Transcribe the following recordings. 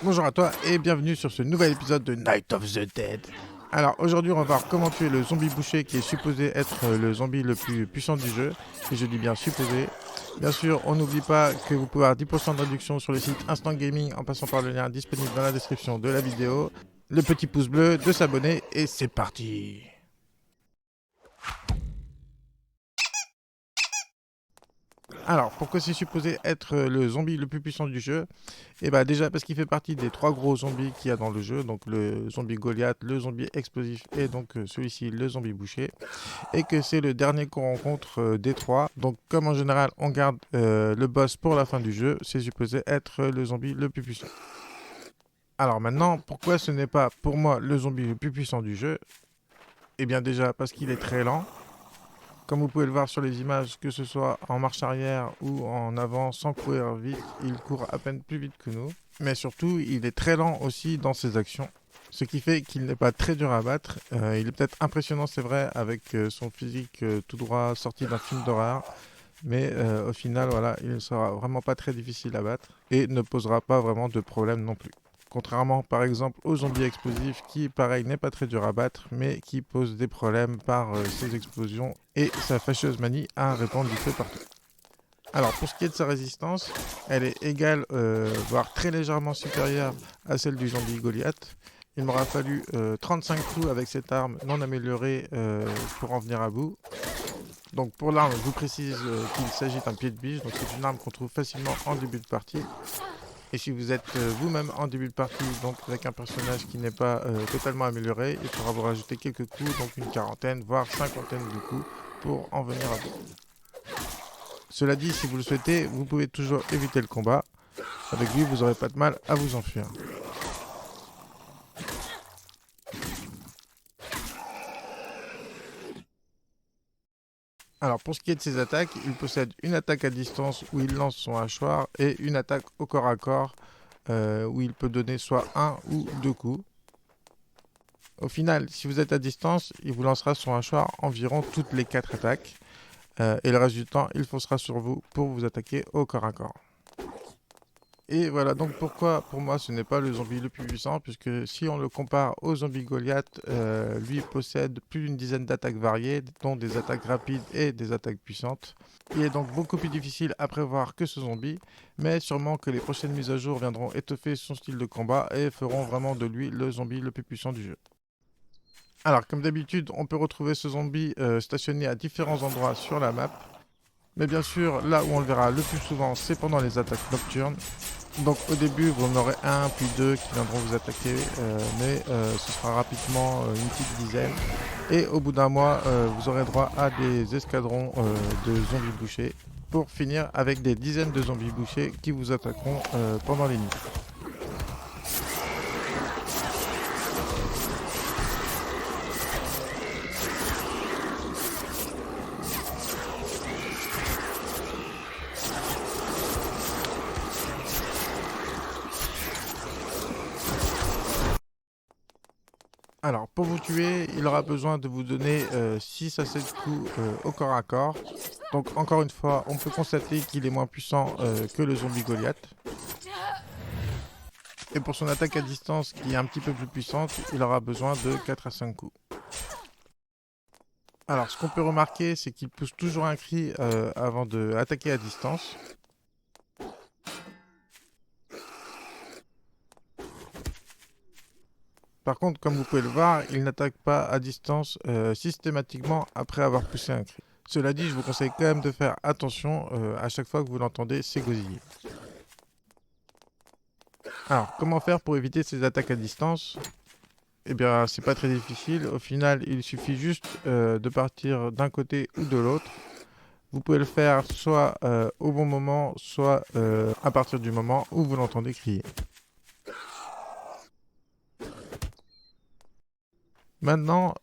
Bonjour à toi et bienvenue sur ce nouvel épisode de Night of the Dead. Alors aujourd'hui on va voir comment tuer le zombie boucher qui est supposé être le zombie le plus puissant du jeu. Et je dis bien supposé. Bien sûr on n'oublie pas que vous pouvez avoir 10% de réduction sur le site Instant Gaming en passant par le lien disponible dans la description de la vidéo. Le petit pouce bleu, de s'abonner et c'est parti. Alors, pourquoi c'est supposé être le zombie le plus puissant du jeu? Et bah déjà parce qu'il fait partie des 3 gros zombies qu'il y a dans le jeu, donc le zombie Goliath, le zombie explosif et donc celui-ci le zombie boucher, et que c'est le dernier qu'on rencontre des 3. Donc comme en général on garde le boss pour la fin du jeu, c'est supposé être le zombie le plus puissant. Alors maintenant, pourquoi ce n'est pas pour moi le zombie le plus puissant du jeu? Eh bien déjà parce qu'il est très lent. Comme vous pouvez le voir sur les images, que ce soit en marche arrière ou en avant sans courir vite, il court à peine plus vite que nous. Mais surtout, il est très lent aussi dans ses actions. Ce qui fait qu'il n'est pas très dur à battre. Il est peut-être impressionnant, c'est vrai, avec son physique tout droit sorti d'un film d'horreur. Mais au final, voilà, il ne sera vraiment pas très difficile à battre et ne posera pas vraiment de problème non plus. Contrairement par exemple aux zombies explosifs qui, pareil, n'est pas très dur à battre, mais qui pose des problèmes par ses explosions et sa fâcheuse manie à répandre du feu partout. Alors pour ce qui est de sa résistance, elle est égale, voire très légèrement supérieure à celle du zombie Goliath. Il m'aura fallu 35 coups avec cette arme non améliorée pour en venir à bout. Donc pour l'arme, je vous précise qu'il s'agit d'un pied de biche, donc c'est une arme qu'on trouve facilement en début de partie. Et si vous êtes vous-même en début de partie, donc avec un personnage qui n'est pas totalement amélioré, il faudra vous rajouter quelques coups, donc une quarantaine, voire cinquantaine de coups, pour en venir à bout. Cela dit, si vous le souhaitez, vous pouvez toujours éviter le combat. Avec lui, vous n'aurez pas de mal à vous enfuir. Alors pour ce qui est de ses attaques, il possède une attaque à distance où il lance son hachoir et une attaque au corps à corps où il peut donner soit un ou deux coups. Au final, si vous êtes à distance, il vous lancera son hachoir environ toutes les 4 attaques. Et le reste du temps, il foncera sur vous pour vous attaquer au corps à corps. Et voilà donc pourquoi pour moi ce n'est pas le zombie le plus puissant, puisque si on le compare au zombie Goliath, lui possède plus d'une dizaine d'attaques variées, dont des attaques rapides et des attaques puissantes. Il est donc beaucoup plus difficile à prévoir que ce zombie, mais sûrement que les prochaines mises à jour viendront étoffer son style de combat et feront vraiment de lui le zombie le plus puissant du jeu. Alors comme d'habitude, on peut retrouver ce zombie stationné à différents endroits sur la map. Mais bien sûr, là où on le verra le plus souvent, c'est pendant les attaques nocturnes. Donc au début, vous en aurez un puis deux qui viendront vous attaquer, mais ce sera rapidement une petite dizaine. Et au bout d'un mois, vous aurez droit à des escadrons de zombies bouchers, pour finir avec des dizaines de zombies bouchers qui vous attaqueront pendant les nuits. Alors, pour vous tuer, il aura besoin de vous donner 6 à 7 coups au corps à corps. Donc, encore une fois, on peut constater qu'il est moins puissant que le zombie Goliath. Et pour son attaque à distance, qui est un petit peu plus puissante, il aura besoin de 4 à 5 coups. Alors, ce qu'on peut remarquer, c'est qu'il pousse toujours un cri avant d'attaquer à distance. Par contre, comme vous pouvez le voir, il n'attaque pas à distance systématiquement après avoir poussé un cri. Cela dit, je vous conseille quand même de faire attention à chaque fois que vous l'entendez s'égosiller. Alors, comment faire pour éviter ces attaques à distance? Eh bien, c'est pas très difficile. Au final, il suffit juste de partir d'un côté ou de l'autre. Vous pouvez le faire soit au bon moment, soit à partir du moment où vous l'entendez crier. Maintenant,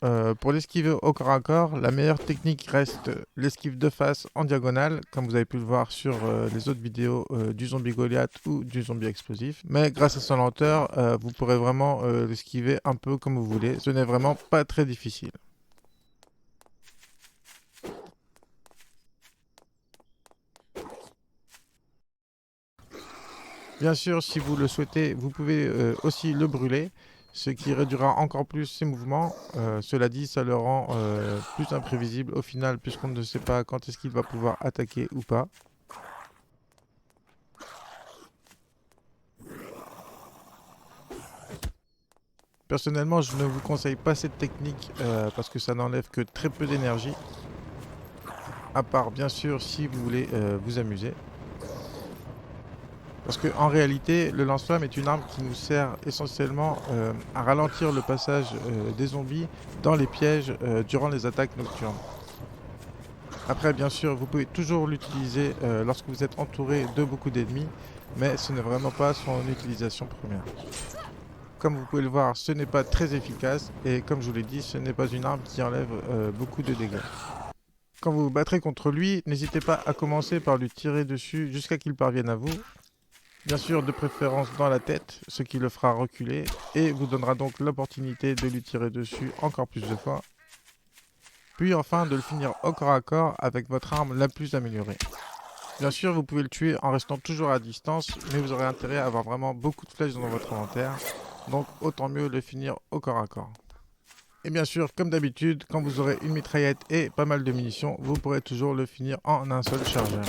pour l'esquive au corps à corps, la meilleure technique reste l'esquive de face en diagonale, comme vous avez pu le voir sur les autres vidéos du zombie Goliath ou du zombie explosif. Mais grâce à sa lenteur, vous pourrez vraiment l'esquiver un peu comme vous voulez. Ce n'est vraiment pas très difficile. Bien sûr, si vous le souhaitez, vous pouvez aussi le brûler, ce qui réduira encore plus ses mouvements. Cela dit, ça le rend plus imprévisible au final, puisqu'on ne sait pas quand est-ce qu'il va pouvoir attaquer ou pas. Personnellement, je ne vous conseille pas cette technique parce que ça n'enlève que très peu d'énergie, à part bien sûr si vous voulez vous amuser. Parce qu'en réalité, le lance-flamme est une arme qui nous sert essentiellement à ralentir le passage des zombies dans les pièges durant les attaques nocturnes. Après, bien sûr, vous pouvez toujours l'utiliser lorsque vous êtes entouré de beaucoup d'ennemis, mais ce n'est vraiment pas son utilisation première. Comme vous pouvez le voir, ce n'est pas très efficace et comme je vous l'ai dit, ce n'est pas une arme qui enlève beaucoup de dégâts. Quand vous vous battrez contre lui, n'hésitez pas à commencer par lui tirer dessus jusqu'à qu'il parvienne à vous. Bien sûr, de préférence dans la tête, ce qui le fera reculer et vous donnera donc l'opportunité de lui tirer dessus encore plus de fois. Puis enfin de le finir au corps à corps avec votre arme la plus améliorée. Bien sûr, vous pouvez le tuer en restant toujours à distance, mais vous aurez intérêt à avoir vraiment beaucoup de flèches dans votre inventaire, donc autant mieux le finir au corps à corps. Et bien sûr, comme d'habitude, quand vous aurez une mitraillette et pas mal de munitions, vous pourrez toujours le finir en un seul chargeur.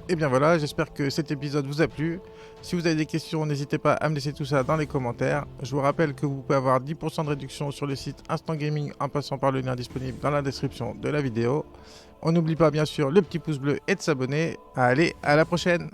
Et bien voilà, j'espère que cet épisode vous a plu. Si vous avez des questions, n'hésitez pas à me laisser tout ça dans les commentaires. Je vous rappelle que vous pouvez avoir 10% de réduction sur le site Instant Gaming en passant par le lien disponible dans la description de la vidéo. On n'oublie pas bien sûr le petit pouce bleu et de s'abonner. Allez, à la prochaine!